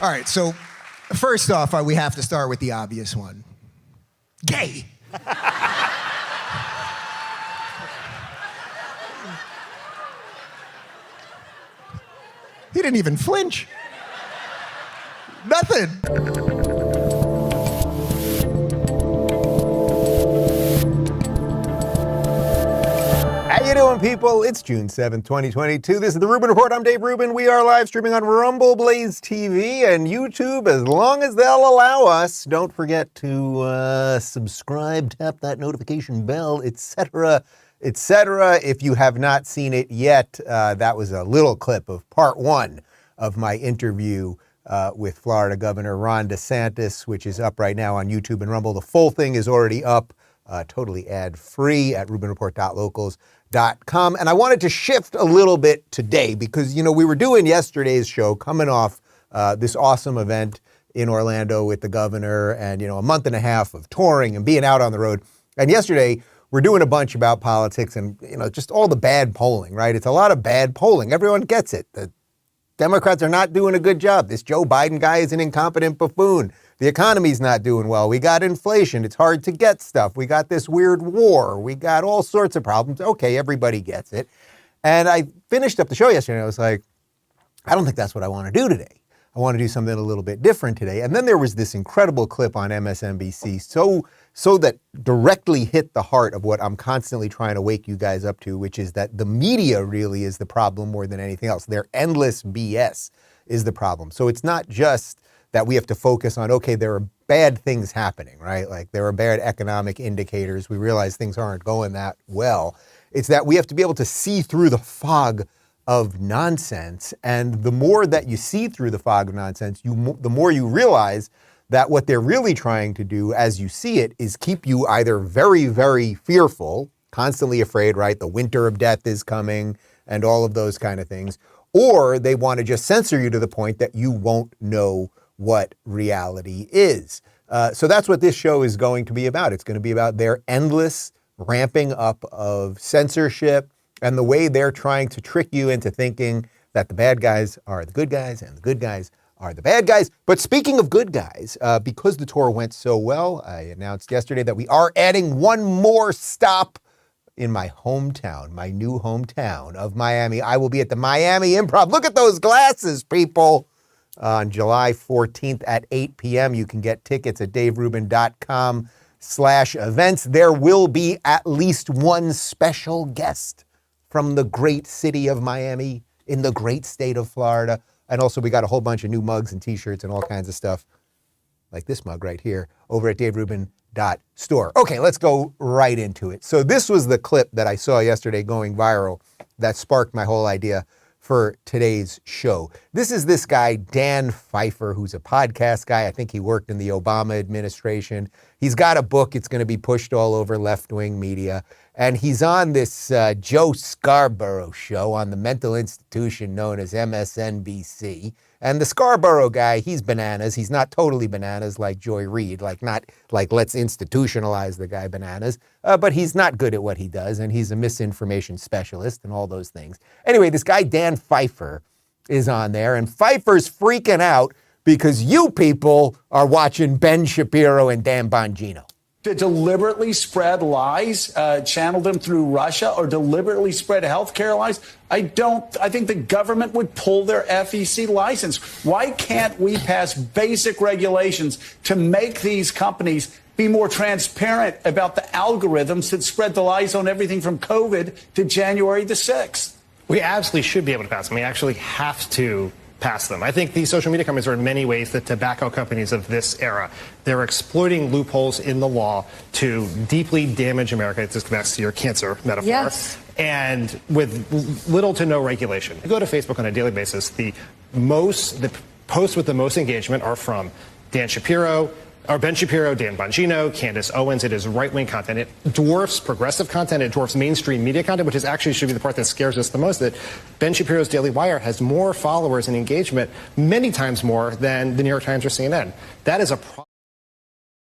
All right, so first off, we have to start with the obvious one. Gay. He didn't even flinch. Nothing. How you doing, people? It's June 7th, 2022. This is the Rubin Report. I'm Dave Rubin. We are live streaming on Rumble, BlazeTV, and YouTube as long as they'll allow us. Don't forget to subscribe, tap that notification bell, etc., etc. If you have not seen it yet, that was a little clip of part one of my interview with Florida Governor Ron Desantis, which is up right now on YouTube and Rumble. The full thing is already up, totally ad-free at rubinreport.locals.com. And I wanted to shift a little bit today because, you know, we were doing yesterday's show coming off this awesome event in Orlando with the governor and, you know, a month and a half of touring and being out on the road. And yesterday, we're doing a bunch about politics and, you know, just all the bad polling, right? It's a lot of bad polling. Everyone gets it. The Democrats are not doing a good job. This Joe Biden guy is an incompetent buffoon. The economy's not doing well. We got inflation. It's hard to get stuff. We got this weird war. We got all sorts of problems. Okay, everybody gets it. And I finished up the show yesterday and I was like, I don't think that's what I want to do today. I want to do something a little bit different today. And then there was this incredible clip on MSNBC, so that directly hit the heart of what I'm constantly trying to wake you guys up to, which is that the media really is the problem more than anything else. Their endless BS is the problem. So it's not just that we have to focus on, okay, there are bad things happening, right? Like there are bad economic indicators. We realize things aren't going that well. It's that we have to be able to see through the fog of nonsense. And the more that you see through the fog of nonsense, the more you realize that what they're really trying to do as you see it is keep you either very, very fearful, constantly afraid, right? The winter of death is coming and all of those kind of things. Or they want to just censor you to the point that you won't know what reality is. So that's what this show is going to be about. It's going to be about their endless ramping up of censorship and the way they're trying to trick you into thinking that the bad guys are the good guys and the good guys are the bad guys. But speaking of good guys, because the tour went so well, I announced yesterday that we are adding one more stop in my hometown, my new hometown of Miami. I will be at the Miami Improv. Look at those glasses, people. On July 14th at 8 p.m. You can get tickets at daverubin.com/events. There will be at least one special guest from the great city of Miami in the great state of Florida. And also we got a whole bunch of new mugs and t-shirts and all kinds of stuff like this mug right here over at daverubin.store. Okay, let's go right into it. So this was the clip that I saw yesterday going viral that sparked my whole idea for today's show. This is this guy, Dan Pfeiffer, who's a podcast guy. I think he worked in the Obama administration. He's got a book. It's going to be pushed all over left-wing media. And he's on this Joe Scarborough show on the mental institution known as MSNBC. And the Scarborough guy, he's bananas. He's not totally bananas like Joy Reid, like not like let's institutionalize the guy bananas, but he's not good at what he does, and he's a misinformation specialist and all those things. Anyway, this guy Dan Pfeiffer is on there, and Pfeiffer's freaking out because you people are watching Ben Shapiro and Dan Bongino. To deliberately spread lies, channel them through Russia, or deliberately spread healthcare lies, I think the government would pull their FEC license. Why can't we pass basic regulations to make these companies be more transparent about the algorithms that spread the lies on everything from COVID to January the 6th? We absolutely should be able to pass them. We actually have to pass them. I think these social media companies are in many ways the tobacco companies of this era. They're exploiting loopholes in the law to deeply damage America. It just connects to your cancer metaphor. Yes. And with little to no regulation. You go to Facebook on a daily basis, the posts with the most engagement are from Dan Shapiro, or Ben Shapiro, Dan Bongino, Candace Owens. It is right-wing content. It dwarfs progressive content. It dwarfs mainstream media content, which is actually should be the part that scares us the most, that Ben Shapiro's Daily Wire has more followers and engagement, many times more than the New York Times or CNN. That is a problem.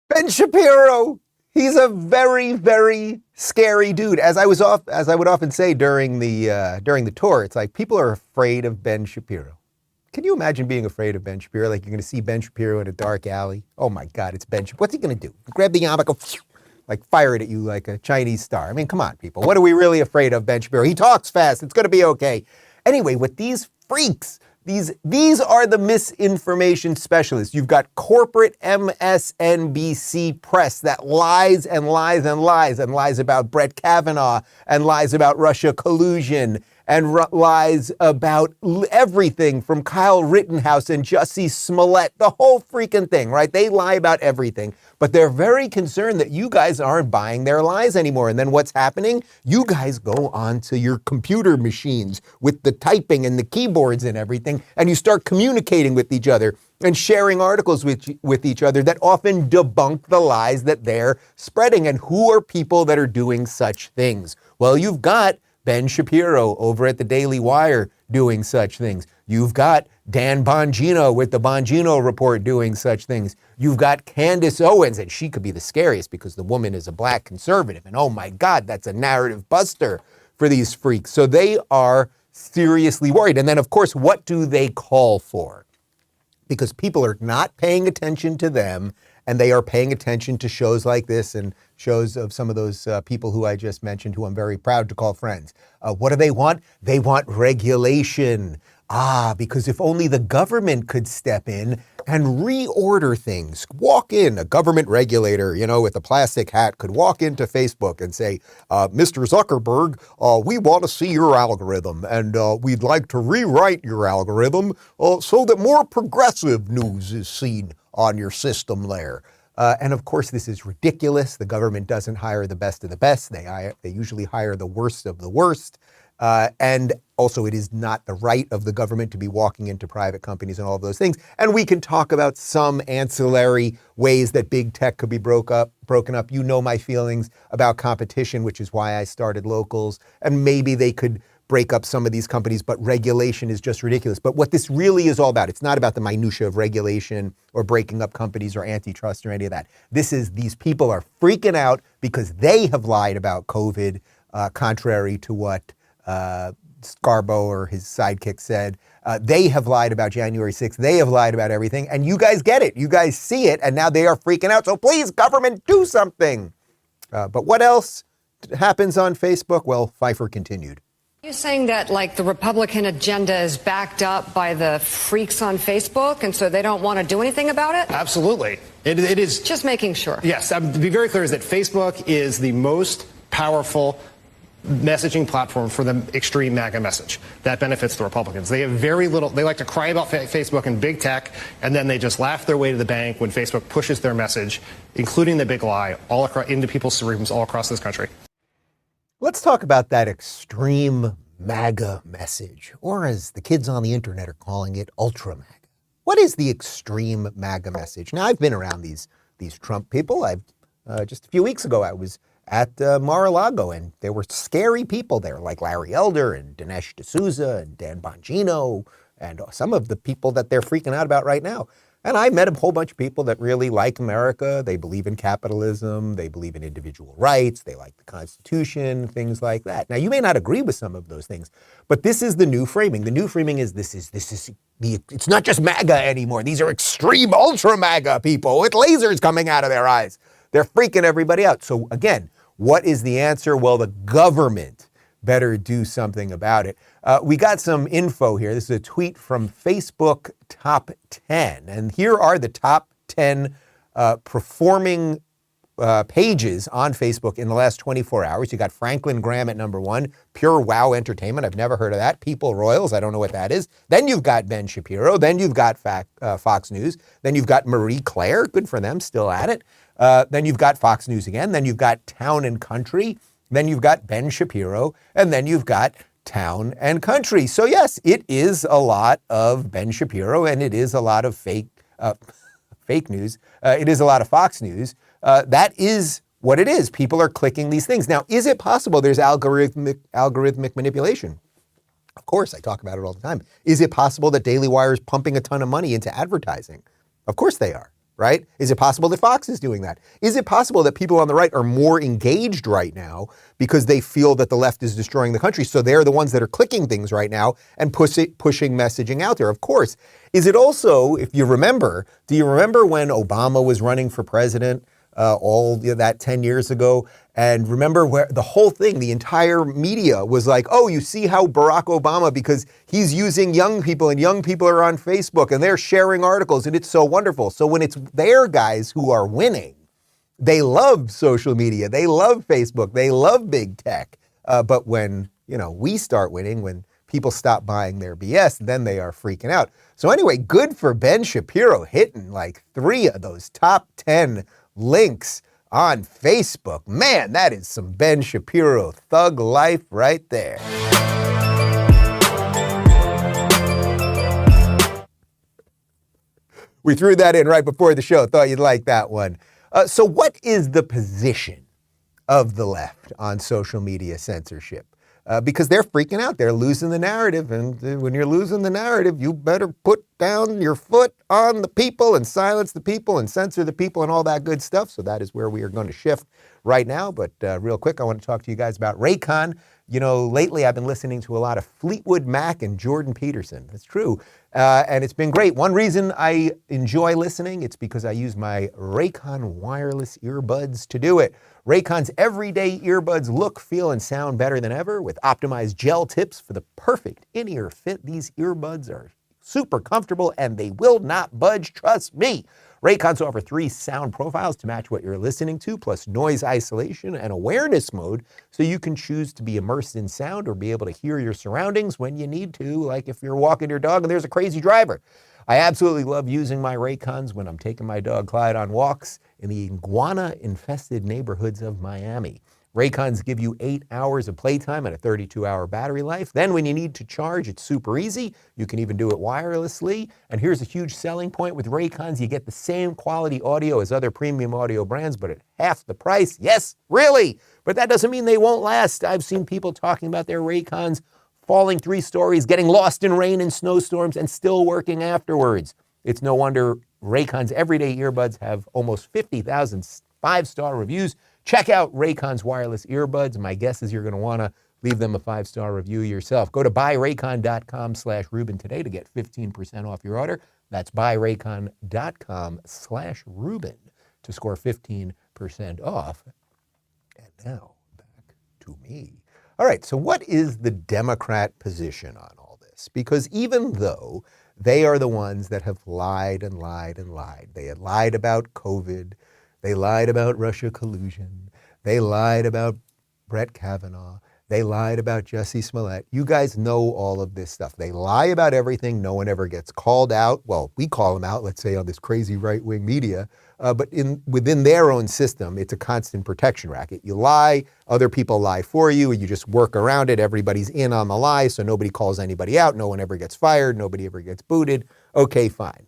Ben Shapiro, he's a very, very scary dude. As I would often say during the tour, it's like people are afraid of Ben Shapiro. Can you imagine being afraid of Ben Shapiro? Like you're going to see Ben Shapiro in a dark alley. Oh my God, it's Ben Shapiro. What's he going to do? Grab the yarmulke, go phew, like fire it at you like a Chinese star. I mean, come on, people. What are we really afraid of Ben Shapiro? He talks fast. It's going to be okay. Anyway, with these freaks, these are the misinformation specialists. You've got corporate MSNBC press that lies and lies and lies and lies about Brett Kavanaugh and lies about Russia collusion and lies about everything from Kyle Rittenhouse and Jussie Smollett, the whole freaking thing, right? They lie about everything, but they're very concerned that you guys aren't buying their lies anymore. And then what's happening? You guys go onto your computer machines with the typing and the keyboards and everything, and you start communicating with each other and sharing articles with each other that often debunk the lies that they're spreading. And who are people that are doing such things? Well, you've got Ben Shapiro over at the Daily Wire doing such things. You've got Dan Bongino with the Bongino Report doing such things. You've got Candace Owens, and she could be the scariest because the woman is a black conservative. And oh my God, that's a narrative buster for these freaks. So they are seriously worried. And then, of course, what do they call for? Because people are not paying attention to them, and they are paying attention to shows like this and shows of some of those people who I just mentioned, who I'm very proud to call friends. What do they want? They want regulation. Because if only the government could step in and reorder things. Walk in, a government regulator, with a plastic hat could walk into Facebook and say, Mr. Zuckerberg, we want to see your algorithm, and we'd like to rewrite your algorithm so that more progressive news is seen on your system there. And of course, this is ridiculous. The government doesn't hire the best of the best. They usually hire the worst of the worst. And also, it is not the right of the government to be walking into private companies and all of those things. And we can talk about some ancillary ways that big tech could be broken up. You know my feelings about competition, which is why I started Locals. And maybe they could break up some of these companies, but regulation is just ridiculous. But what this really is all about, it's not about the minutia of regulation or breaking up companies or antitrust or any of that. These people are freaking out because they have lied about COVID, contrary to what Scarborough or his sidekick said. They have lied about January 6th. They have lied about everything. And you guys get it. You guys see it. And now they are freaking out. So please, government, do something. But what else happens on Facebook? Well, Pfeiffer continued. You're saying that, the Republican agenda is backed up by the freaks on Facebook, and so they don't want to do anything about it? Absolutely. It is. Just making sure. Yes. To be very clear, is that Facebook is the most powerful messaging platform for the extreme MAGA message that benefits the Republicans. They have very little. They like to cry about Facebook and big tech, and then they just laugh their way to the bank when Facebook pushes their message, including the big lie, all across, into people's cerebrums all across this country. Let's talk about that extreme MAGA message, or as the kids on the internet are calling it, ultra MAGA. What is the extreme MAGA message? Now, I've been around these Trump people. Just a few weeks ago, I was at Mar-a-Lago, and there were scary people there, like Larry Elder and Dinesh D'Souza and Dan Bongino, and some of the people that they're freaking out about right now. And I met a whole bunch of people that really like America. They believe in capitalism. They believe in individual rights. They like the Constitution, things like that. Now, you may not agree with some of those things, but this is the new framing. The new framing is it's not just MAGA anymore. These are extreme ultra MAGA people with lasers coming out of their eyes. They're freaking everybody out. So again, what is the answer? Well, the government better do something about it. We got some info here. This is a tweet from Facebook Top 10. And here are the top 10 performing pages on Facebook in the last 24 hours. You got Franklin Graham at number 1, Pure Wow Entertainment. I've never heard of that. People Royals. I don't know what that is. Then you've got Ben Shapiro. Then you've got Fox News. Then you've got Marie Claire. Good for them. Still at it. Then you've got Fox News again. Then you've got Town and Country. Then you've got Ben Shapiro, and then you've got Town and Country. So yes, it is a lot of Ben Shapiro, and it is a lot of fake news. It is a lot of Fox News. That is what it is. People are clicking these things. Now, is it possible there's algorithmic manipulation? Of course, I talk about it all the time. Is it possible that Daily Wire is pumping a ton of money into advertising? Of course they are. right? Is it possible that Fox is doing that? Is it possible that people on the right are more engaged right now because they feel that the left is destroying the country? So they're the ones that are clicking ththings right now and pushing messaging out there. Of course. Is it also, if you remember, do you remember when Obama was running for president that 10 years ago? And remember where the whole thing, the entire media was like, oh, you see how Barack Obama, because he's using young people and young people are on Facebook and they're sharing articles and it's so wonderful. So when it's their guys who are winning, they love social media, they love Facebook, they love big tech. But when, we start winning, when people stop buying their BS, then they are freaking out. So anyway, good for Ben Shapiro hitting like 3 of those top 10 links on Facebook. Man, that is some Ben Shapiro thug life right there. We threw that in right before the show. Thought you'd like that one. So what is the position of the left on social media censorship? Because they're freaking out. They're losing the narrative. And when you're losing the narrative, you better put down your foot on the people and silence the people and censor the people and all that good stuff. So that is where we are going to shift right now. But real quick, I want to talk to you guys about Raycon. Lately I've been listening to a lot of Fleetwood Mac and Jordan Peterson. That's true. And it's been great. One reason I enjoy listening, it's because I use my Raycon wireless earbuds to do it. Raycon's everyday earbuds look, feel, and sound better than ever with optimized gel tips for the perfect in-ear fit. These earbuds are super comfortable and they will not budge, trust me. Raycons offer 3 sound profiles to match what you're listening to, plus noise isolation and awareness mode, so you can choose to be immersed in sound or be able to hear your surroundings when you need to, like if you're walking your dog and there's a crazy driver. I absolutely love using my Raycons when I'm taking my dog Clyde on walks in the iguana-infested neighborhoods of Miami. Raycons give you 8 hours of playtime and a 32-hour battery life. Then when you need to charge, it's super easy. You can even do it wirelessly. And here's a huge selling point with Raycons. You get the same quality audio as other premium audio brands, but at half the price. Yes, really. But that doesn't mean they won't last. I've seen people talking about their Raycons falling 3 stories, getting lost in rain and snowstorms, and still working afterwards. It's no wonder Raycon's everyday earbuds have almost 50,000 5-star reviews. Check out Raycon's wireless earbuds. My guess is you're going to want to leave them a 5-star review yourself. Go to buyraycon.com/Rubin today to get 15% off your order. That's buyraycon.com/Rubin to score 15% off. And now back to me. All right, so what is the Democrat position on all this? Because even though they are the ones that have lied and lied and lied, they had lied about COVID, they lied about Russia collusion, they lied about Brett Kavanaugh, they lied about Jussie Smollett. You guys know all of this stuff. They lie about everything. No one ever gets called out. Well, we call them out, let's say, on this crazy right-wing media. But within their own system, it's a constant protection racket. You lie, other people lie for you, you just work around it. Everybody's in on the lie, so nobody calls anybody out. No one ever gets fired. Nobody ever gets booted. Okay, fine.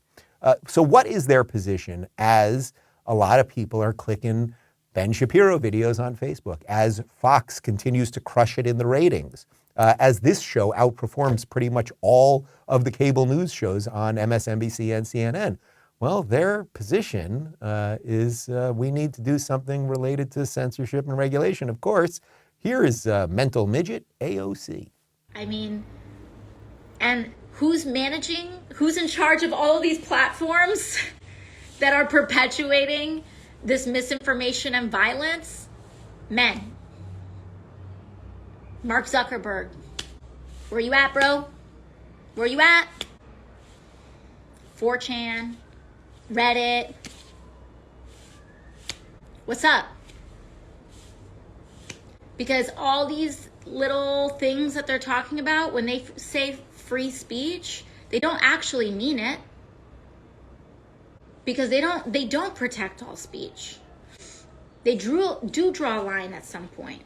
So what is their position as a lot of people are clicking Ben Shapiro videos on Facebook, as Fox continues to crush it in the ratings, as this show outperforms pretty much all of the cable news shows on MSNBC and CNN? Well, their position is we need to do something related to censorship and regulation. Of course, here is mental midget AOC. I mean, and who's in charge of all of these platforms that are perpetuating this misinformation and violence? Men. Mark Zuckerberg. Where you at, bro? Where you at? 4chan. Reddit. What's up? Because all these little things that they're talking about, when they say free speech, they don't actually mean it. Because they don't protect all speech. They do draw a line at some point.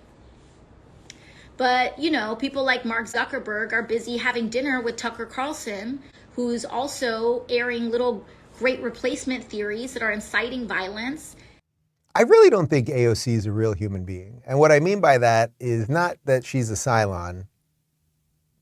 But, people like Mark Zuckerberg are busy having dinner with Tucker Carlson, who's also airing little great replacement theories that are inciting violence. I really don't think AOC is a real human being. And what I mean by that is not that she's a Cylon,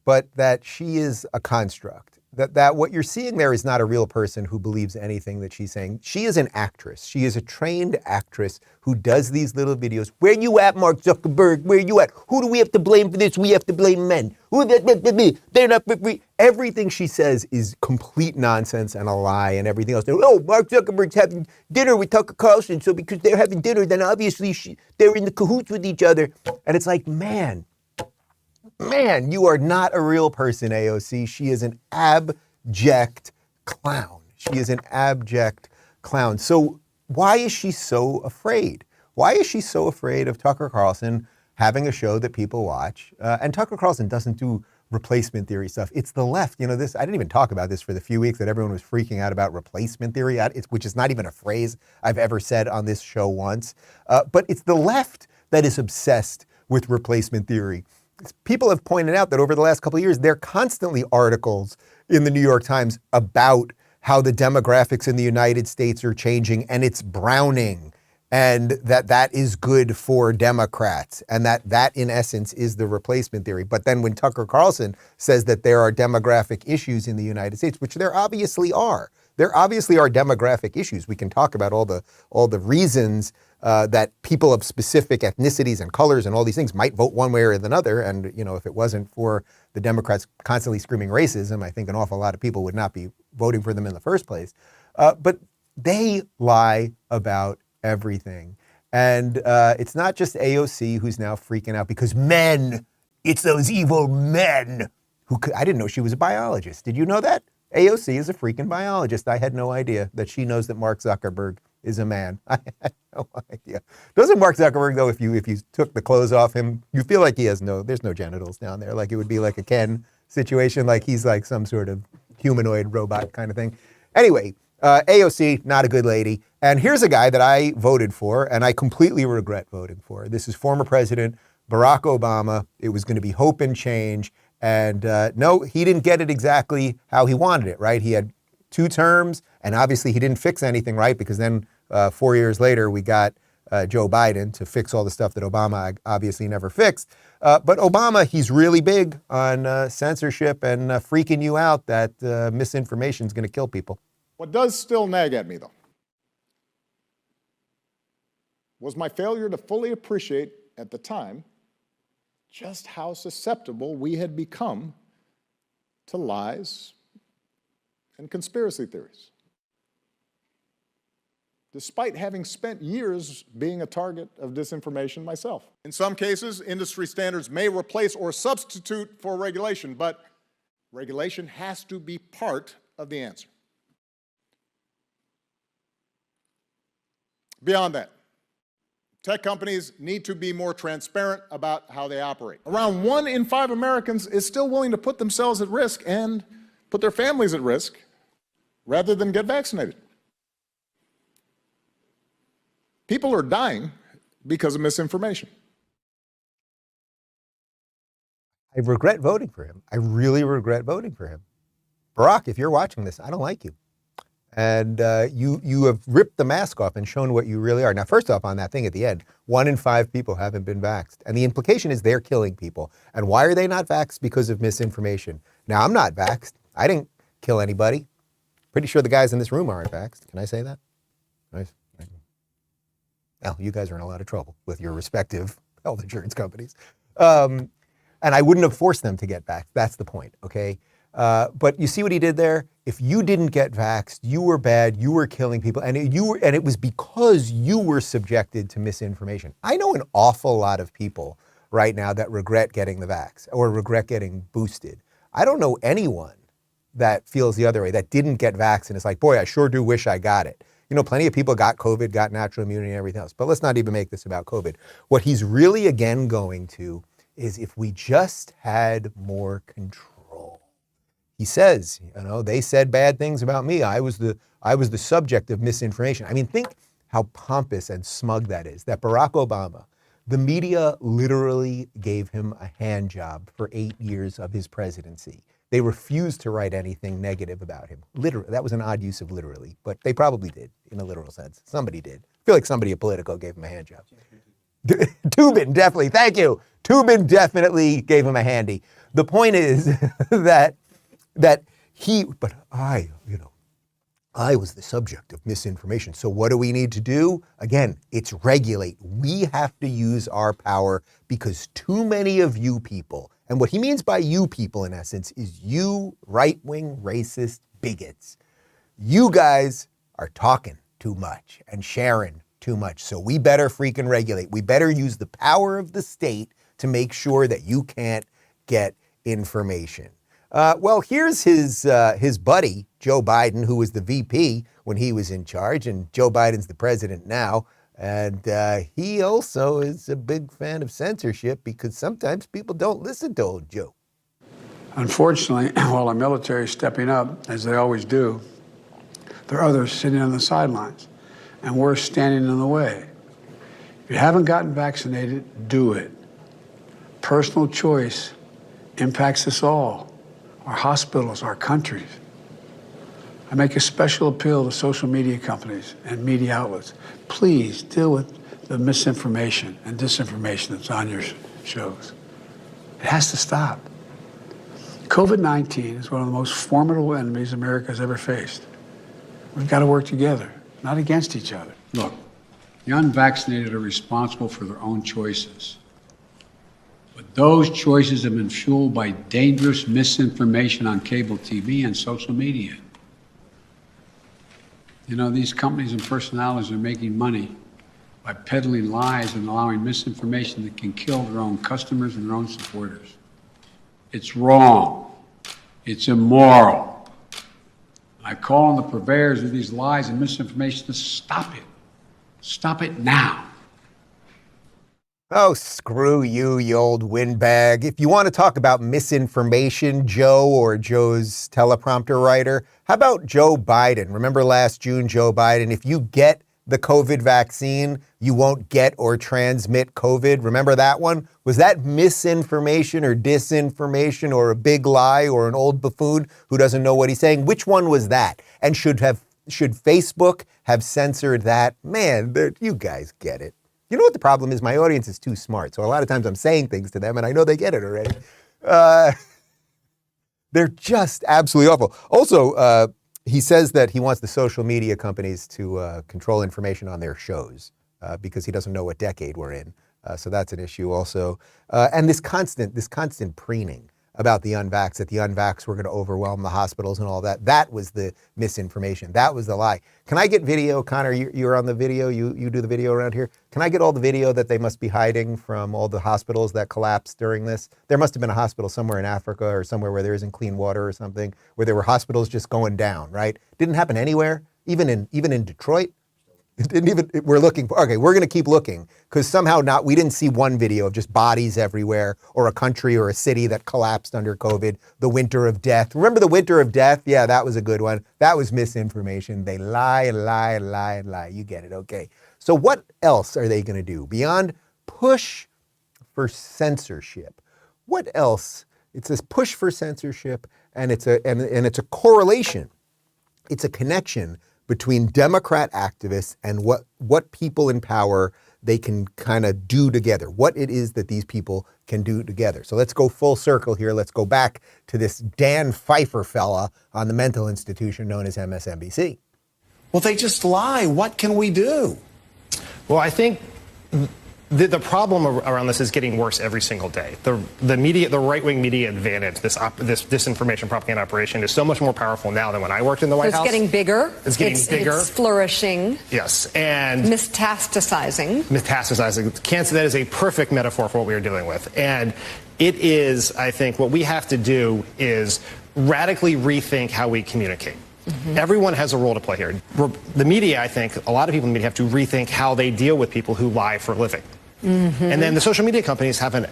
but that she is a construct. That what you're seeing there is not a real person who believes anything that she's saying. She is an actress. She is a trained actress who does these little videos. Where you at, Mark Zuckerberg? Where you at? Who do we have to blame for this? We have to blame men. They're not free. Everything she says is complete nonsense and a lie and everything else. Oh, Mark Zuckerberg's having dinner with Tucker Carlson, so because they're having dinner, then obviously they're in the cahoots with each other. And it's like, man, you are not a real person, AOC. She is an abject clown. She is an abject clown. So why is she so afraid? Why is she so afraid of Tucker Carlson having a show that people watch? And Tucker Carlson doesn't do replacement theory stuff. It's the left. You know, this, I didn't even talk about this for the few weeks that everyone was freaking out about replacement theory, which is not even a phrase I've ever said on this show once. But it's the left that is obsessed with replacement theory. People have pointed out that over the last couple of years, there are constantly articles in the New York Times about how the demographics in the United States are changing and it's browning, and that is good for Democrats, and that in essence is the replacement theory. But then when Tucker Carlson says that there are demographic issues in the United States, which there obviously are, demographic issues. We can talk about all the reasons that people of specific ethnicities and colors and all these things might vote one way or another. And, you know, if it wasn't for the Democrats constantly screaming racism, I think an awful lot of people would not be voting for them in the first place. But they lie about everything. And it's not just AOC who's now freaking out because men, it's those evil men who I didn't know she was a biologist. Did you know that? AOC is a freaking biologist. I had no idea that she knows that Mark Zuckerberg is a man. I had no idea. Doesn't Mark Zuckerberg, though, if you took the clothes off him, you feel like there's no genitals down there. Like it would be like a Ken situation, like he's like some sort of humanoid robot kind of thing. Anyway, AOC, not a good lady. And here's a guy that I voted for, and I completely regret voting for. This is former President Barack Obama. It was going to be hope and change. And no, he didn't get it exactly how he wanted it, right? He had 2 terms, and obviously he didn't fix anything, right? Because then 4 years later, we got Joe Biden to fix all the stuff that Obama obviously never fixed. But Obama, he's really big on censorship and freaking you out that misinformation is going to kill people. What does still nag at me, though, was my failure to fully appreciate at the time just how susceptible we had become to lies and conspiracy theories. Despite having spent years being a target of disinformation myself. In some cases, industry standards may replace or substitute for regulation, but regulation has to be part of the answer. Beyond that, tech companies need to be more transparent about how they operate. Around 1 in 5 Americans is still willing to put themselves at risk and put their families at risk rather than get vaccinated. People are dying because of misinformation. I regret voting for him. I really regret voting for him. Barack, if you're watching this, I don't like you. And you have ripped the mask off and shown what you really are. Now, first off, on that thing at the end, 1 in 5 people haven't been vaxxed. And the implication is they're killing people. And why are they not vaxxed? Because of misinformation. Now, I'm not vaxxed. I didn't kill anybody. Pretty sure the guys in this room aren't vaxxed. Can I say that? Nice. Well, you guys are in a lot of trouble with your respective health insurance companies. And I wouldn't have forced them to get vaxxed. That's the point, okay? But you see what he did there? If you didn't get vaxxed, you were bad, you were killing people, and it was because you were subjected to misinformation. I know an awful lot of people right now that regret getting the vax or regret getting boosted. I don't know anyone that feels the other way, that didn't get vaxxed and is like, boy, I sure do wish I got it. You know, plenty of people got COVID, got natural immunity and everything else. But let's not even make this about COVID. What he's really, again, going to is if we just had more control. He says, you know, they said bad things about me. I was the subject of misinformation. I mean, think how pompous and smug that is, that Barack Obama, the media literally gave him a hand job for 8 years of his presidency. They refused to write anything negative about him. Literally, that was an odd use of literally, but they probably did in a literal sense. Somebody did. I feel like somebody at Politico gave him a hand job. Tubin, definitely, thank you. Tubin definitely gave him a handy. The point is that But I was the subject of misinformation. So what do we need to do? Again, it's regulate. We have to use our power because too many of you people, and what he means by you people in essence is you right-wing racist bigots. You guys are talking too much and sharing too much. So we better freaking regulate. We better use the power of the state to make sure that you can't get information. Well, here's his buddy, Joe Biden, who was the VP when he was in charge, and Joe Biden's the president now. And he also is a big fan of censorship because sometimes people don't listen to old Joe. Unfortunately, while our military is stepping up, as they always do, there are others sitting on the sidelines, and we're standing in the way. If you haven't gotten vaccinated, do it. Personal choice impacts us all, our hospitals, our countries. I make a special appeal to social media companies and media outlets. Please deal with the misinformation and disinformation that's on your shows. It has to stop. COVID-19 is one of the most formidable enemies America has ever faced. We've got to work together, not against each other. Look, the unvaccinated are responsible for their own choices. But those choices have been fueled by dangerous misinformation on cable TV and social media. You know, these companies and personalities are making money by peddling lies and allowing misinformation that can kill their own customers and their own supporters. It's wrong. It's immoral. I call on the purveyors of these lies and misinformation to stop it. Stop it now. Oh, screw you, you old windbag. If you want to talk about misinformation, Joe or Joe's teleprompter writer, how about Joe Biden? Remember last June, Joe Biden, if you get the COVID vaccine, you won't get or transmit COVID. Remember that one? Was that misinformation or disinformation or a big lie or an old buffoon who doesn't know what he's saying? Which one was that? And should Facebook have censored that? Man, you guys get it. You know what the problem is? My audience is too smart. So a lot of times I'm saying things to them and I know they get it already. They're just absolutely awful. Also, he says that he wants the social media companies to control information on their shows because he doesn't know what decade we're in. So that's an issue also. And this constant preening about the unvax, that the unvax were going to overwhelm the hospitals and all that. That was the misinformation. That was the lie. Can I get video? Connor, you're on the video. You do the video around here. Can I get all the video that they must be hiding from all the hospitals that collapsed during this? There must have been a hospital somewhere in Africa or somewhere where there isn't clean water or something, where there were hospitals just going down, right? Didn't happen anywhere, even in Detroit. It didn't even, we're looking for, okay, we're going to keep looking because somehow we didn't see one video of just bodies everywhere or a country or a city that collapsed under COVID, the winter of death. Remember the winter of death? Yeah, that was a good one. That was misinformation. They lie. You get it, okay. So what else are they going to do beyond push for censorship? What else? It says push for censorship and it's a correlation. It's a connection between Democrat activists and what people in power they can kind of do together, what it is that these people can do together. So let's go full circle here. Let's go back to this Dan Pfeiffer fella on the mental institution known as MSNBC. Well, they just lie. What can we do? Well, I think the problem around this is getting worse every single day. The media, the right-wing media advantage, this disinformation propaganda operation is so much more powerful now than when I worked in the White House. It's getting bigger. It's getting bigger. It's flourishing. Yes, and Metastasizing. Cancer, that is a perfect metaphor for what we are dealing with. And it is, I think, what we have to do is radically rethink how we communicate. Mm-hmm. Everyone has a role to play here. The media, I think, a lot of people in the media have to rethink how they deal with people who lie for a living. Mm-hmm. And then the social media companies have an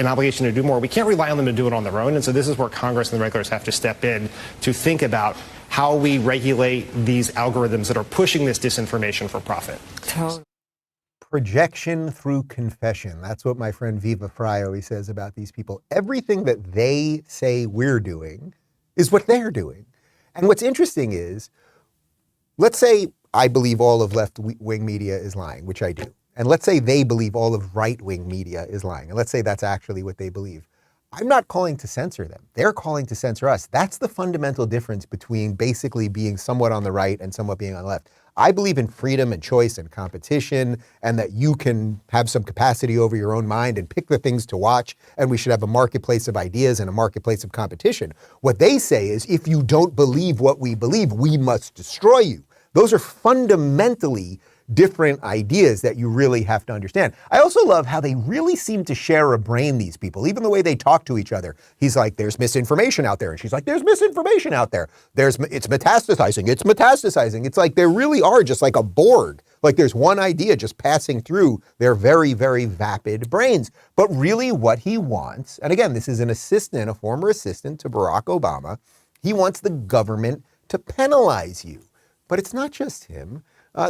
obligation to do more. We can't rely on them to do it on their own. And so this is where Congress and the regulators have to step in to think about how we regulate these algorithms that are pushing this disinformation for profit. Totally. Projection through confession. That's what my friend Viva Frey always says about these people. Everything that they say we're doing is what they're doing. And what's interesting is, let's say I believe all of left-wing media is lying, which I do. And let's say they believe all of right-wing media is lying. And let's say that's actually what they believe. I'm not calling to censor them. They're calling to censor us. That's the fundamental difference between basically being somewhat on the right and somewhat being on the left. I believe in freedom and choice and competition, and that you can have some capacity over your own mind and pick the things to watch, and we should have a marketplace of ideas and a marketplace of competition. What they say is, if you don't believe what we believe, we must destroy you. Those are fundamentally different ideas that you really have to understand. I also love how they really seem to share a brain, these people, even the way they talk to each other. He's like, there's misinformation out there. And she's like, there's misinformation out there. It's metastasizing. It's metastasizing. It's like they really are just like a Borg. Like there's one idea just passing through their very, very vapid brains. But really what he wants, and again, this is an assistant, a former assistant to Barack Obama, he wants the government to penalize you. But it's not just him.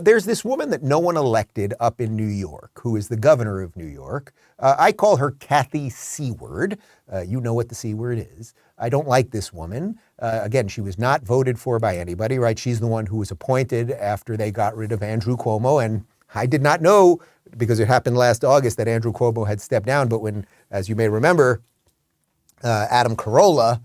There's this woman that no one elected up in New York, who is the governor of New York. I call her Kathy C-word. You know what the C-word is. I don't like this woman. Again, she was not voted for by anybody, right? She's the one who was appointed after they got rid of Andrew Cuomo. And I did not know, because it happened last August, that Andrew Cuomo had stepped down. But when, as you may remember, Adam Carolla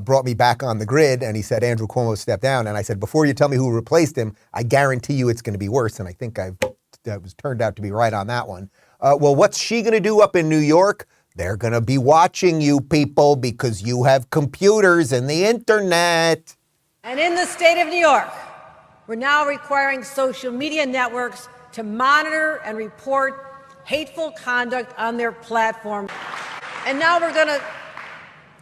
brought me back on the grid, and he said Andrew Cuomo stepped down, and I said, before you tell me who replaced him, I guarantee you it's going to be worse. And I think that was turned out to be right on that one. Well, what's she going to do up in New York? They're going to be watching you people because you have computers and the internet. And in the state of New York, we're now requiring social media networks to monitor and report hateful conduct on their platform. And now we're going to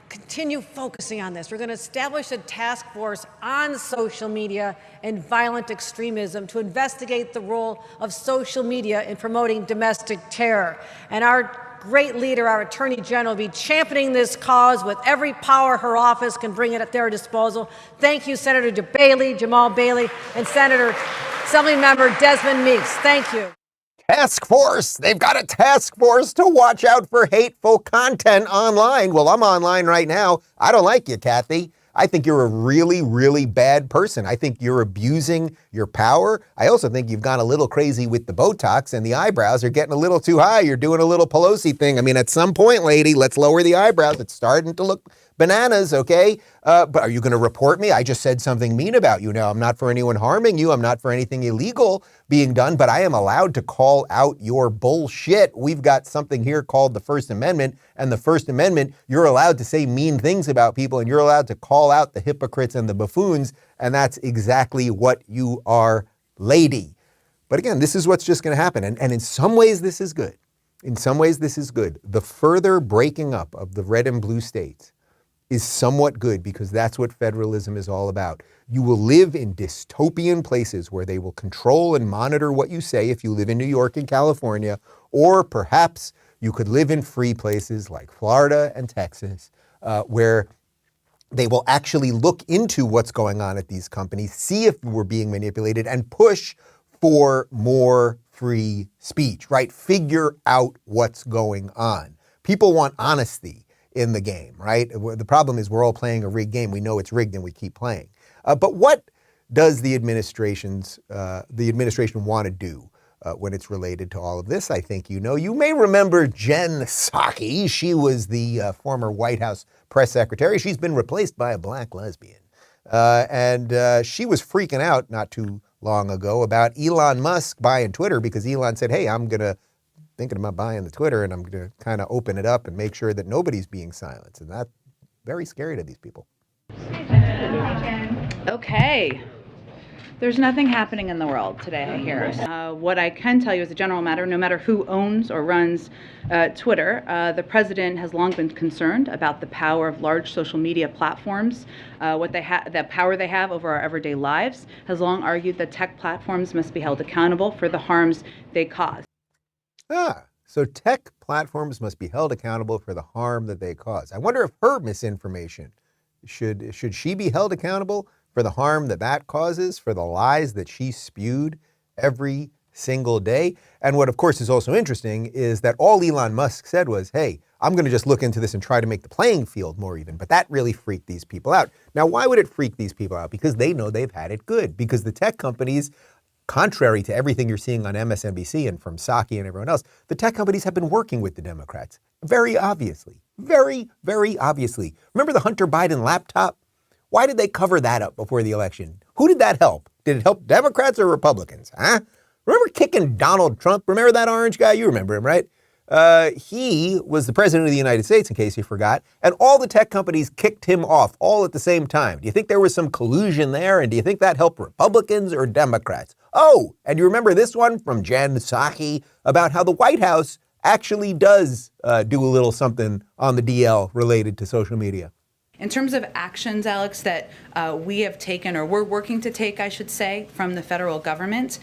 continue focusing on this. We're going to establish a task force on social media and violent extremism to investigate the role of social media in promoting domestic terror. And our great leader, our Attorney General, will be championing this cause with every power her office can bring it at their disposal. Thank you, Senator Jamal Bailey, and Senator Assemblymember Desmond Meeks. Thank you. Task force. They've got a task force to watch out for hateful content online. Well, I'm online right now. I don't like you, Kathy. I think you're a really, really bad person. I think you're abusing your power. I also think you've gone a little crazy with the Botox, and the eyebrows are getting a little too high. You're doing a little Pelosi thing. I mean, at some point, lady, let's lower the eyebrows. It's starting to look bananas, okay? But are you going to report me? I just said something mean about you. Now, I'm not for anyone harming you. I'm not for anything illegal being done, but I am allowed to call out your bullshit. We've got something here called the First Amendment, and the First Amendment, you're allowed to say mean things about people, and you're allowed to call out the hypocrites and the buffoons, and that's exactly what you are, lady. But again, this is what's just going to happen, and in some ways, this is good. In some ways, this is good. The further breaking up of the red and blue states is somewhat good, because that's what federalism is all about. You will live in dystopian places where they will control and monitor what you say if you live in New York and California, or perhaps you could live in free places like Florida and Texas, where they will actually look into what's going on at these companies, see if we're being manipulated, and push for more free speech, right? Figure out what's going on. People want honesty in the game, right? The problem is we're all playing a rigged game. We know it's rigged and we keep playing. But what does the administration want to do when it's related to all of this? I think you know. You may remember Jen Psaki. She was the former White House press secretary. She's been replaced by a black lesbian. And she was freaking out not too long ago about Elon Musk buying Twitter, because Elon said, hey, I'm thinking about buying the Twitter, and I'm going to kind of open it up and make sure that nobody's being silenced. And that's very scary to these people. Okay. There's nothing happening in the world today, I hear. What I can tell you as a general matter, no matter who owns or runs Twitter, the president has long been concerned about the power of large social media platforms, the power they have over our everyday lives, has long argued that tech platforms must be held accountable for the harms they cause. So tech platforms must be held accountable for the harm that they cause. I wonder if her misinformation, should she be held accountable for the harm that causes, for the lies that she spewed every single day? And what, of course, is also interesting is that all Elon Musk said was, hey, I'm going to just look into this and try to make the playing field more even. But that really freaked these people out. Now, why would it freak these people out? Because they know they've had it good. Because the tech companies, contrary to everything you're seeing on MSNBC and from Psaki and everyone else, the tech companies have been working with the Democrats, very obviously. Very, very obviously. Remember the Hunter Biden laptop? Why did they cover that up before the election? Who did that help? Did it help Democrats or Republicans? Huh? Remember kicking Donald Trump? Remember that orange guy? You remember him, right? He was the president of the United States, in case you forgot, and all the tech companies kicked him off all at the same time. Do you think there was some collusion there? And do you think that helped Republicans or Democrats? Oh, and you remember this one from Jen Psaki about how the White House actually does do a little something on the DL related to social media. In terms of actions, Alex, that we have taken, or we're working to take, I should say, from the federal government,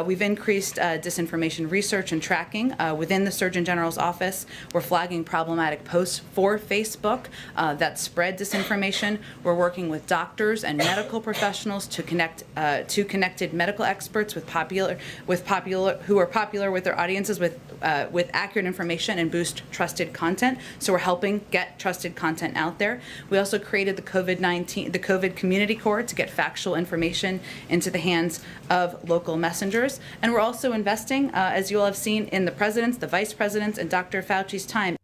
we've increased disinformation research and tracking within the Surgeon General's office. We're flagging problematic posts for Facebook that spread disinformation. We're working with doctors and medical professionals to connect to connected medical experts who are popular with their audiences with accurate information and boost trusted content. So we're helping get trusted content out there. We also created the COVID Community Corps to get factual information into the hands of local messengers. And we're also investing, as you all have seen, in the president's, the vice president's, and Dr. Fauci's time.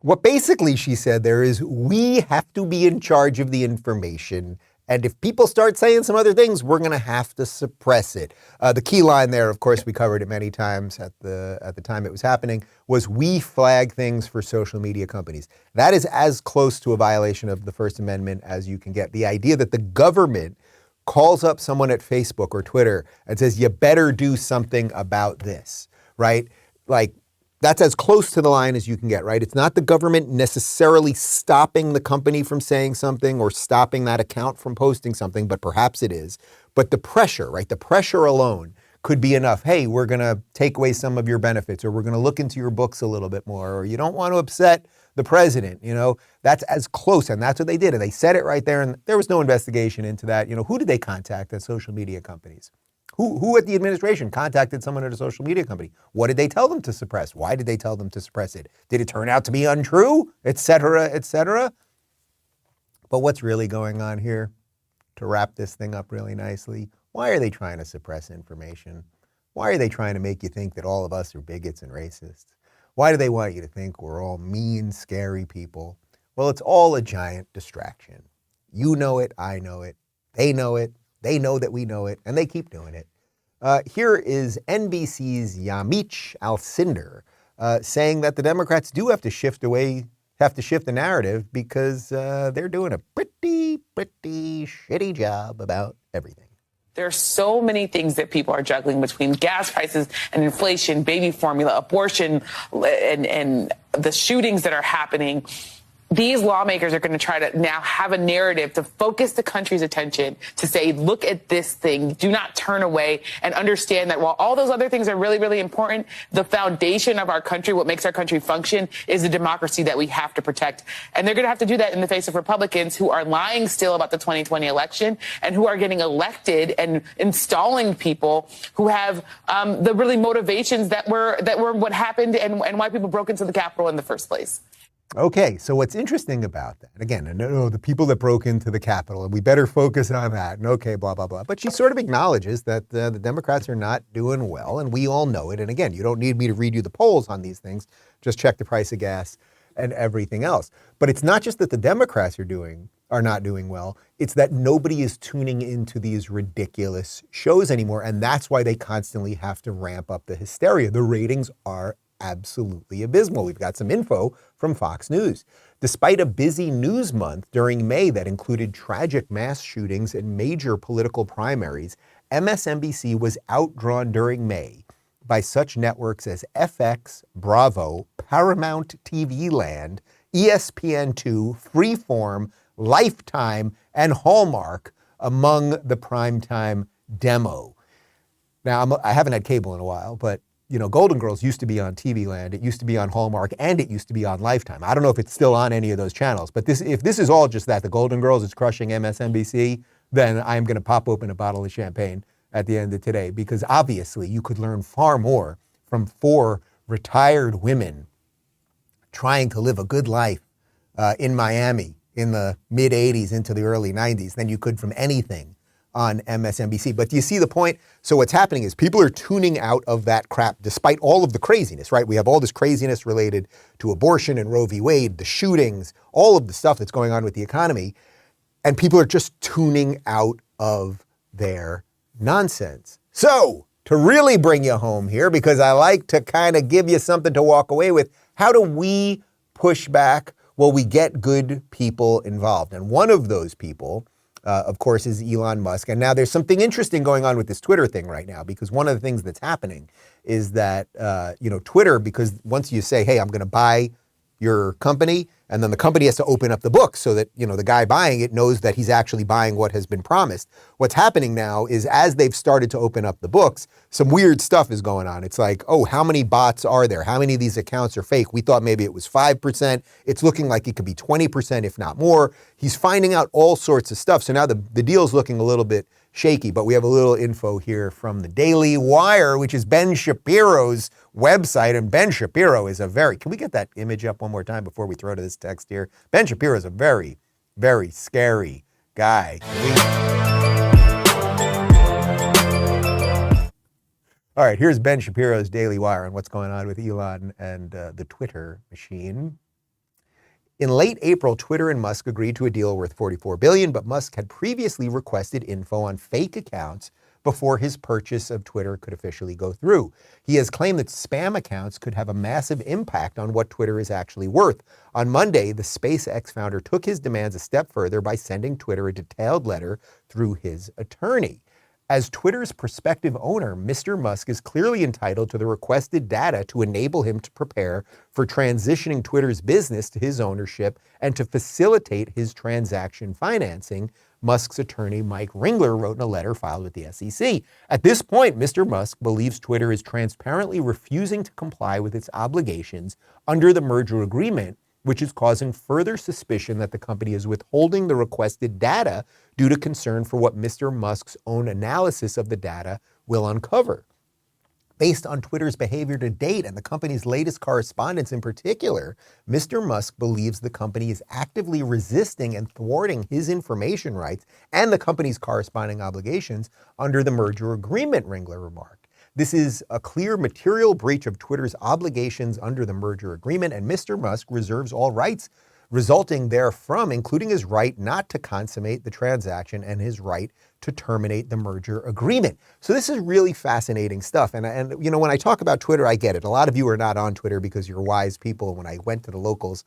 What basically she said there is, we have to be in charge of the information. And if people start saying some other things, we're going to have to suppress it. The key line there, of course, we covered it many times at the time it was happening, was we flag things for social media companies. That is as close to a violation of the First Amendment as you can get. The idea that the government calls up someone at Facebook or Twitter and says, you better do something about this, right? Like, that's as close to the line as you can get, right? It's not the government necessarily stopping the company from saying something or stopping that account from posting something, but perhaps it is. But the pressure, right? The pressure alone could be enough. Hey, we're going to take away some of your benefits, or we're going to look into your books a little bit more, or you don't want to upset the president. You know, that's as close. And that's what they did. And they said it right there. And there was no investigation into that. You know, who did they contact at social media companies? Who at the administration contacted someone at a social media company? What did they tell them to suppress? Why did they tell them to suppress it? Did it turn out to be untrue, et cetera, et cetera? But what's really going on here, to wrap this thing up really nicely, why are they trying to suppress information? Why are they trying to make you think that all of us are bigots and racists? Why do they want you to think we're all mean, scary people? Well, it's all a giant distraction. You know it, I know it, they know it. They know that we know it, and they keep doing it. Here is NBC's Yamich Alcindor saying that the Democrats do have to shift the narrative because they're doing a pretty shitty job about everything. There are so many things that people are juggling between gas prices and inflation, baby formula, abortion, and the shootings that are happening. These lawmakers are going to try to now have a narrative to focus the country's attention to say, look at this thing. Do not turn away and understand that while all those other things are really, really important, the foundation of our country, what makes our country function, is the democracy that we have to protect. And they're going to have to do that in the face of Republicans who are lying still about the 2020 election and who are getting elected and installing people who have the really motivations that were what happened and why people broke into the Capitol in the first place. Okay, so what's interesting about that, again, the people that broke into the Capitol, and we better focus on that, and okay, blah, blah, blah. But she sort of acknowledges that the Democrats are not doing well, and we all know it. And again, you don't need me to read you the polls on these things. Just check the price of gas and everything else. But it's not just that the Democrats are not doing well. It's that nobody is tuning into these ridiculous shows anymore, and that's why they constantly have to ramp up the hysteria. The ratings are absolutely abysmal. We've got some info from Fox News. Despite a busy news month during May that included tragic mass shootings and major political primaries, MSNBC was outdrawn during May by such networks as FX, Bravo, Paramount TV Land, ESPN2, Freeform, Lifetime, and Hallmark among the primetime demo. Now, I haven't had cable in a while, but Golden Girls used to be on TV Land, it used to be on Hallmark, and it used to be on Lifetime. I don't know if it's still on any of those channels, but if this is all just that, the Golden Girls is crushing MSNBC, then I'm going to pop open a bottle of champagne at the end of today, because obviously you could learn far more from 4 retired women trying to live a good life in Miami in the mid-'80s into the early '90s than you could from anything on MSNBC. But do you see the point? So what's happening is people are tuning out of that crap despite all of the craziness, right? We have all this craziness related to abortion and Roe v. Wade, the shootings, all of the stuff that's going on with the economy. And people are just tuning out of their nonsense. So to really bring you home here, because I like to kind of give you something to walk away with, how do we push back? Well, we get good people involved. And one of those people, of course, is Elon Musk. And now there's something interesting going on with this Twitter thing right now, because one of the things that's happening is that, Twitter, because once you say, hey, I'm going to buy your company, and then the company has to open up the books so that, the guy buying it knows that he's actually buying what has been promised. What's happening now is as they've started to open up the books, some weird stuff is going on. It's like, oh, how many bots are there? How many of these accounts are fake? We thought maybe it was 5%. It's looking like it could be 20%, if not more. He's finding out all sorts of stuff. So now the deal's looking a little bit shaky, but we have a little info here from the Daily Wire, which is Ben Shapiro's website. And Ben Shapiro is can we get that image up one more time before we throw to this text here? Ben Shapiro is a very, very scary guy. All right, here's Ben Shapiro's Daily Wire on what's going on with Elon and the Twitter machine. In late April, Twitter and Musk agreed to a deal worth $44 billion, but Musk had previously requested info on fake accounts before his purchase of Twitter could officially go through. He has claimed that spam accounts could have a massive impact on what Twitter is actually worth. On Monday, the SpaceX founder took his demands a step further by sending Twitter a detailed letter through his attorney. As Twitter's prospective owner, Mr. Musk is clearly entitled to the requested data to enable him to prepare for transitioning Twitter's business to his ownership and to facilitate his transaction financing, Musk's attorney Mike Ringler wrote in a letter filed with the SEC. At this point, Mr. Musk believes Twitter is transparently refusing to comply with its obligations under the merger agreement, which is causing further suspicion that the company is withholding the requested data due to concern for what Mr. Musk's own analysis of the data will uncover. Based on Twitter's behavior to date and the company's latest correspondence in particular, Mr. Musk believes the company is actively resisting and thwarting his information rights and the company's corresponding obligations under the merger agreement, Ringler remarked. This is a clear material breach of Twitter's obligations under the merger agreement, and Mr. Musk reserves all rights resulting therefrom, including his right not to consummate the transaction and his right to terminate the merger agreement. So this is really fascinating stuff. And when I talk about Twitter, I get it. A lot of you are not on Twitter because you're wise people. When I went to the Locals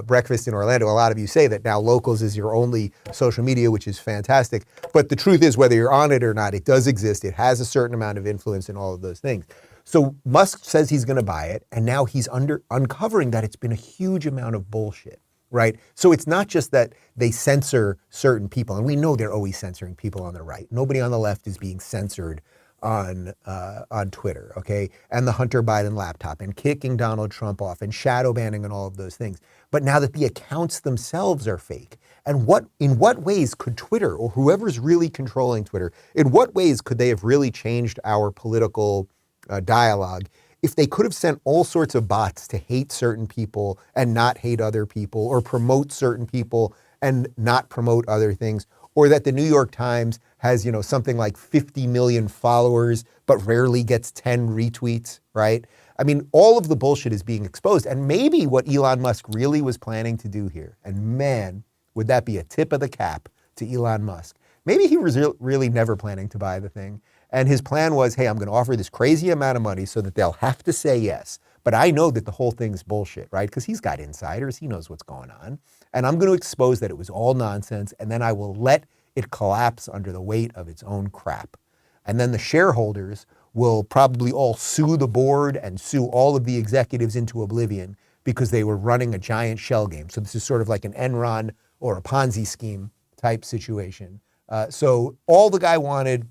breakfast in Orlando, a lot of you say that now Locals is your only social media, which is fantastic. But the truth is, whether you're on it or not, it does exist. It has a certain amount of influence in all of those things. So Musk says he's going to buy it, and now he's uncovering that it's been a huge amount of bullshit. Right? So it's not just that they censor certain people, and we know they're always censoring people on the right. Nobody on the left is being censored on Twitter, okay? And the Hunter Biden laptop, and kicking Donald Trump off, and shadow banning, and all of those things. But now that the accounts themselves are fake, and in what ways could Twitter, or whoever's really controlling Twitter, in what ways could they have really changed our political dialogue if they could have sent all sorts of bots to hate certain people and not hate other people, or promote certain people and not promote other things, or that the New York Times has, something like 50 million followers, but rarely gets 10 retweets, right? I mean, all of the bullshit is being exposed. And maybe what Elon Musk really was planning to do here, and man, would that be a tip of the cap to Elon Musk. Maybe he was really never planning to buy the thing. And his plan was, hey, I'm going to offer this crazy amount of money so that they'll have to say yes. But I know that the whole thing's bullshit, right? Because he's got insiders. He knows what's going on. And I'm going to expose that it was all nonsense. And then I will let it collapse under the weight of its own crap. And then the shareholders will probably all sue the board and sue all of the executives into oblivion because they were running a giant shell game. So this is sort of like an Enron or a Ponzi scheme type situation. So all the guy wanted,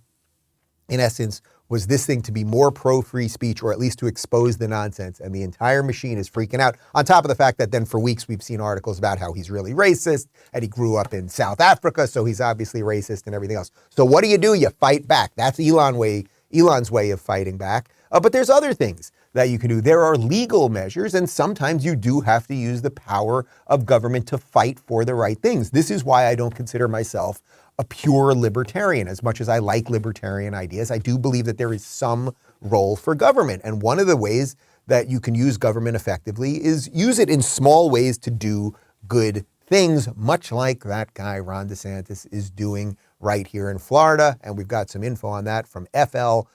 in essence, was this thing to be more pro-free speech, or at least to expose the nonsense. And the entire machine is freaking out. On top of the fact that then for weeks we've seen articles about how he's really racist, and he grew up in South Africa, so he's obviously racist and everything else. So what do? You fight back. That's Elon's way of fighting back. But there's other things. that you can do. There are legal measures, and sometimes you do have to use the power of government to fight for the right things. This is why I don't consider myself a pure libertarian. As much as I like libertarian ideas, I do believe that there is some role for government. And one of the ways that you can use government effectively is use it in small ways to do good things, much like that guy Ron DeSantis is doing right here in Florida. And we've got some info on that from flgov.com.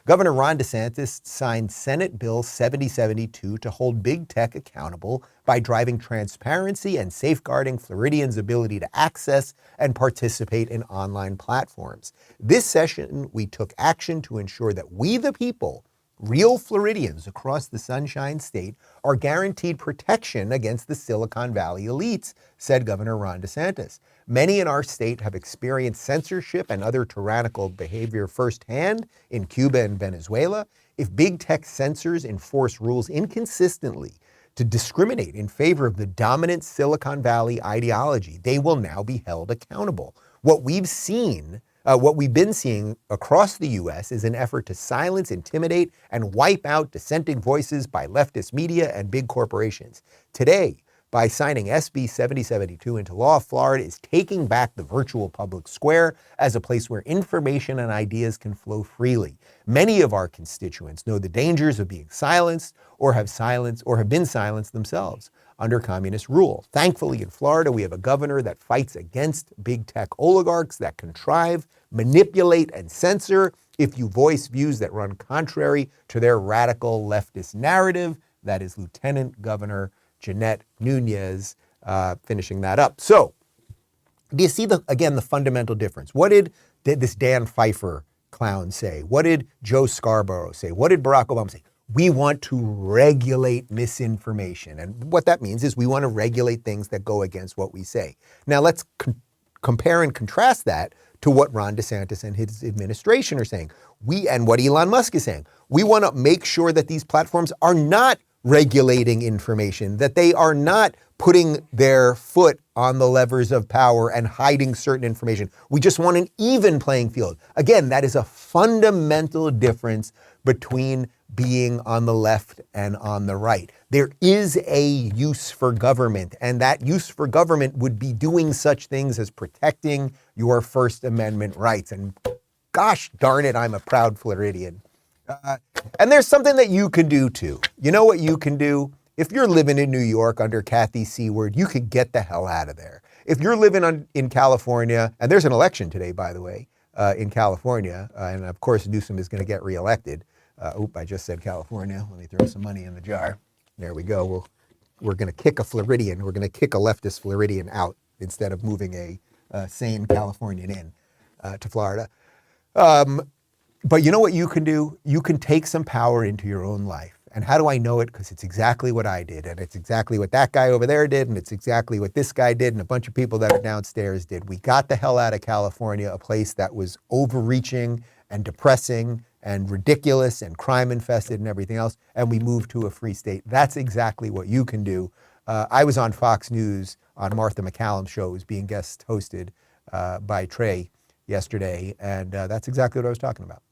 Governor Ron DeSantis signed Senate Bill 7072 to hold big tech accountable by driving transparency and safeguarding Floridians' ability to access and participate in online platforms. This session, we took action to ensure that we, the people, real Floridians across the Sunshine State, are guaranteed protection against the Silicon Valley elites, said Governor Ron DeSantis. Many in our state have experienced censorship and other tyrannical behavior firsthand in Cuba and Venezuela. If big tech censors enforce rules inconsistently to discriminate in favor of the dominant Silicon Valley ideology, they will now be held accountable. What we've been seeing across the U.S. is an effort to silence, intimidate, and wipe out dissenting voices by leftist media and big corporations. Today, by signing SB 7072 into law, Florida is taking back the virtual public square as a place where information and ideas can flow freely. Many of our constituents know the dangers of being silenced or have been silenced themselves under communist rule. Thankfully, in Florida, we have a governor that fights against big tech oligarchs that contrive, manipulate, and censor if you voice views that run contrary to their radical leftist narrative. That is Lieutenant Governor Jeanette Nunez, finishing that up. So, do you see the fundamental difference? What did this Dan Pfeiffer clown say? What did Joe Scarborough say? What did Barack Obama say? We want to regulate misinformation. And what that means is we want to regulate things that go against what we say. Now let's compare and contrast that to what Ron DeSantis and his administration are saying. And what Elon Musk is saying. We want to make sure that these platforms are not regulating information, that they are not putting their foot on the levers of power and hiding certain information. We just want an even playing field. Again, that is a fundamental difference between being on the left and on the right. There is a use for government, and that use for government would be doing such things as protecting your First Amendment rights. And gosh darn it, I'm a proud Floridian. And there's something that you can do too. You know what you can do? If you're living in New York under Kathy Seward, you could get the hell out of there. If you're living in California, and there's an election today, by the way, in California, and of course Newsom is going to get reelected. I just said California. Let me throw some money in the jar. There we go. We're going to kick a Floridian. We're going to kick a leftist Floridian out instead of moving a sane Californian in to Florida. But you know what you can do? You can take some power into your own life. And how do I know it? Because it's exactly what I did, and it's exactly what that guy over there did, and it's exactly what this guy did, and a bunch of people that are downstairs did. We got the hell out of California, a place that was overreaching and depressing and ridiculous and crime infested and everything else, and we moved to a free state. That's exactly what you can do. I was on Fox News on Martha McCallum's show. It was being guest hosted by Trey yesterday, and that's exactly what I was talking about.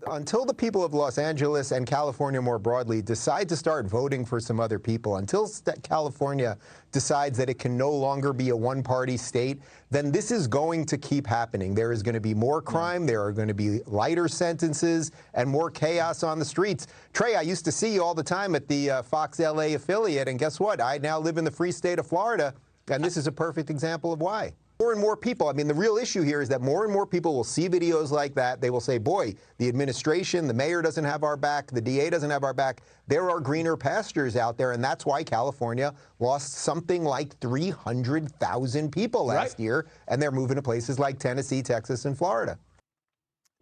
Until the people of Los Angeles and California more broadly decide to start voting for some other people, until California decides that it can no longer be a one-party state, then this is going to keep happening. There is going to be more crime, there are going to be lighter sentences, and more chaos on the streets. Trey, I used to see you all the time at the Fox LA affiliate, and guess what? I now live in the free state of Florida, and this is a perfect example of why. More and more people, I mean, the real issue here is that more and more people will see videos like that. They will say, boy, the administration, the mayor doesn't have our back, the DA doesn't have our back. There are greener pastures out there, and that's why California lost something like 300,000 people last year, and they're moving to places like Tennessee, Texas, and Florida.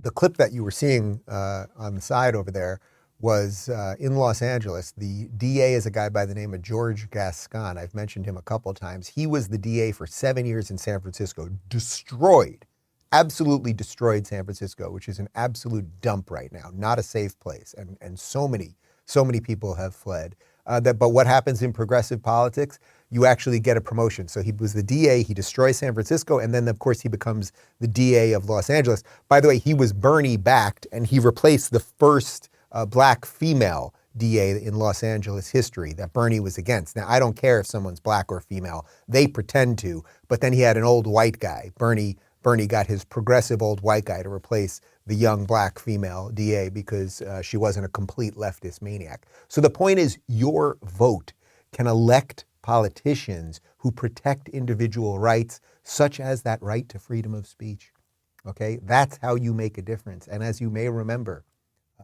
The clip that you were seeing on the side over there was in Los Angeles. The DA is a guy by the name of George Gascon. I've mentioned him a couple of times. He was the DA for 7 years in San Francisco. Absolutely destroyed San Francisco, which is an absolute dump right now, not a safe place. And so many people have fled. But what happens in progressive politics? You actually get a promotion. So he was the DA, he destroys San Francisco, and then of course he becomes the DA of Los Angeles. By the way, he was Bernie backed, and he replaced the first black female DA in Los Angeles history that Bernie was against. Now, I don't care if someone's black or female. They pretend to. But then he had an old white guy. Bernie got his progressive old white guy to replace the young black female DA because she wasn't a complete leftist maniac. So the point is, your vote can elect politicians who protect individual rights, such as that right to freedom of speech. Okay, that's how you make a difference. And as you may remember,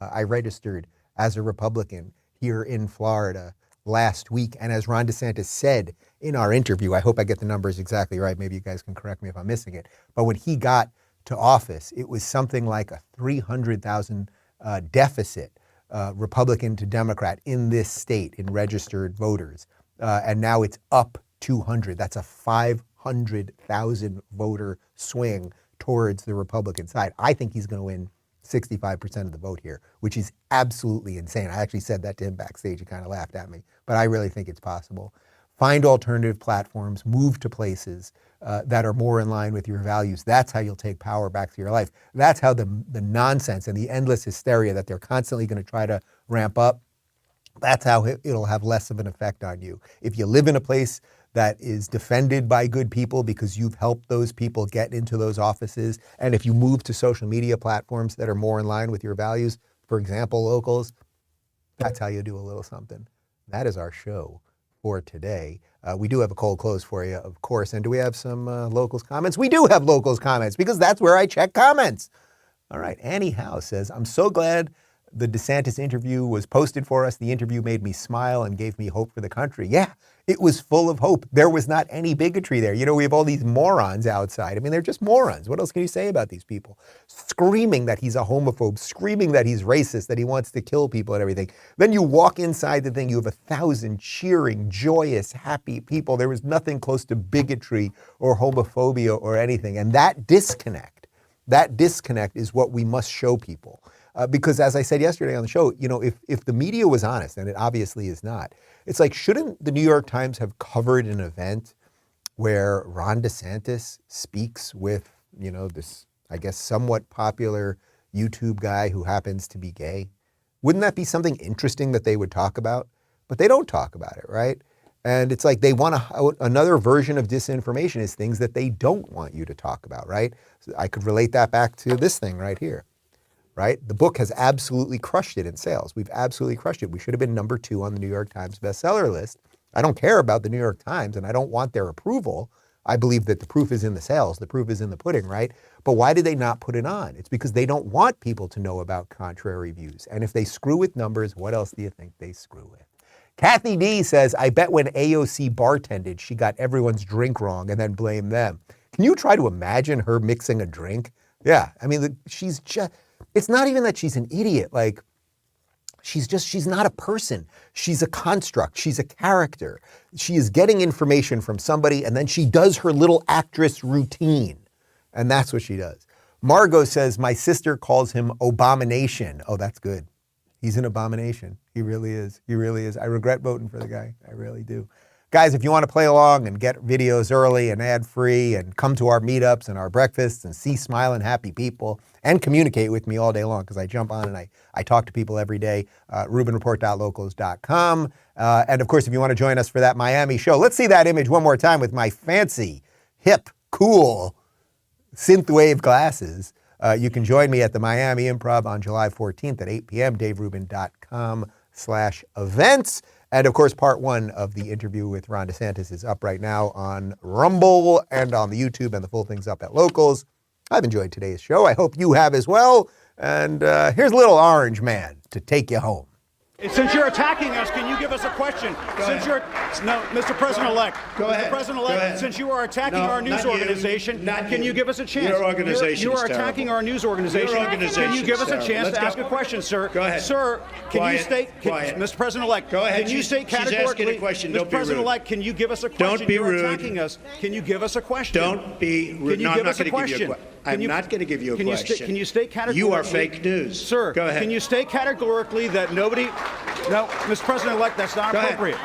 I registered as a Republican here in Florida last week. And as Ron DeSantis said in our interview, I hope I get the numbers exactly right. Maybe you guys can correct me if I'm missing it. But when he got to office, it was something like a 300,000 deficit, Republican to Democrat in this state in registered voters. And now it's up 200. That's a 500,000 voter swing towards the Republican side. I think he's going to win 65% of the vote here, which is absolutely insane. I actually said that to him backstage. He kind of laughed at me, but I really think it's possible. Find alternative platforms, move to places that are more in line with your values. That's how you'll take power back to your life. That's how the nonsense and the endless hysteria that they're constantly going to try to ramp up, that's how it'll have less of an effect on you. If you live in a place that is defended by good people because you've helped those people get into those offices, and if you move to social media platforms that are more in line with your values, for example, locals, that's how you do a little something. That is our show for today. We do have a cold close for you, of course. And do we have some locals comments? We do have locals comments because that's where I check comments. All right, Annie Howe says, I'm so glad the DeSantis interview was posted for us. The interview made me smile and gave me hope for the country. Yeah, it was full of hope. There was not any bigotry there. You know, we have all these morons outside. I mean, they're just morons. What else can you say about these people? Screaming that he's a homophobe, screaming that he's racist, that he wants to kill people and everything. Then you walk inside the thing, you have 1,000 cheering, joyous, happy people. There was nothing close to bigotry or homophobia or anything. And that disconnect is what we must show people. Because as I said yesterday on the show, you know, if the media was honest, and it obviously is not, it's like, shouldn't the New York Times have covered an event where Ron DeSantis speaks with, you know, this, I guess, somewhat popular YouTube guy who happens to be gay? Wouldn't that be something interesting that they would talk about? But they don't talk about it, right? And it's like they want another version of disinformation is things that they don't want you to talk about, right? So I could relate that back to this thing right here. Right? The book has absolutely crushed it in sales. We've absolutely crushed it. We should have been number 2 on the New York Times bestseller list. I don't care about the New York Times and I don't want their approval. I believe that the proof is in the sales. The proof is in the pudding, right? But why did they not put it on? It's because they don't want people to know about contrary views. And if they screw with numbers, what else do you think they screw with? Kathy D says, I bet when AOC bartended, she got everyone's drink wrong and then blamed them. Can you try to imagine her mixing a drink? Yeah, I mean, she's just... It's not even that she's an idiot. Like, she's not a person. She's a construct. She's a character. She is getting information from somebody, and then she does her little actress routine. And that's what she does. Margot says, my sister calls him Abomination. Oh, that's good. He's an abomination. He really is. He really is. I regret voting for the guy. I really do. Guys, if you want to play along and get videos early and ad-free and come to our meetups and our breakfasts and see smiling, happy people and communicate with me all day long, because I jump on and I talk to people every day, rubinreport.locals.com. And of course, if you want to join us for that Miami show, let's see that image one more time with my fancy, hip, cool synthwave glasses. You can join me at the Miami Improv on July 14th at 8 p.m., daverubin.com/events. And of course, part 1 of the interview with Ron DeSantis is up right now on Rumble and on the YouTube, and the full thing's up at Locals. I've enjoyed today's show. I hope you have as well. And here's a little orange man to take you home. Since you're attacking us, can you give us a question? Mr. President-elect. Go ahead. Mr. President-elect, since you are attacking our news organization, can you give us a chance? Your organization You are attacking our news organization. Can you give us a chance to ask a question, sir? Go ahead. Sir, can you state, Mr. President-elect, go ahead. Can you state categorically, she's asking a question. Don't Mr. be rude. President-elect, can you give us a question? Don't be rude. You're attacking us. Can you give us a question? Don't be rude. Can you give us a question? I'm not going to give you a question. Can you state categorically? You are fake news. Sir, go ahead. Can you state categorically that nobody... No, Mr. President-elect, that's not appropriate.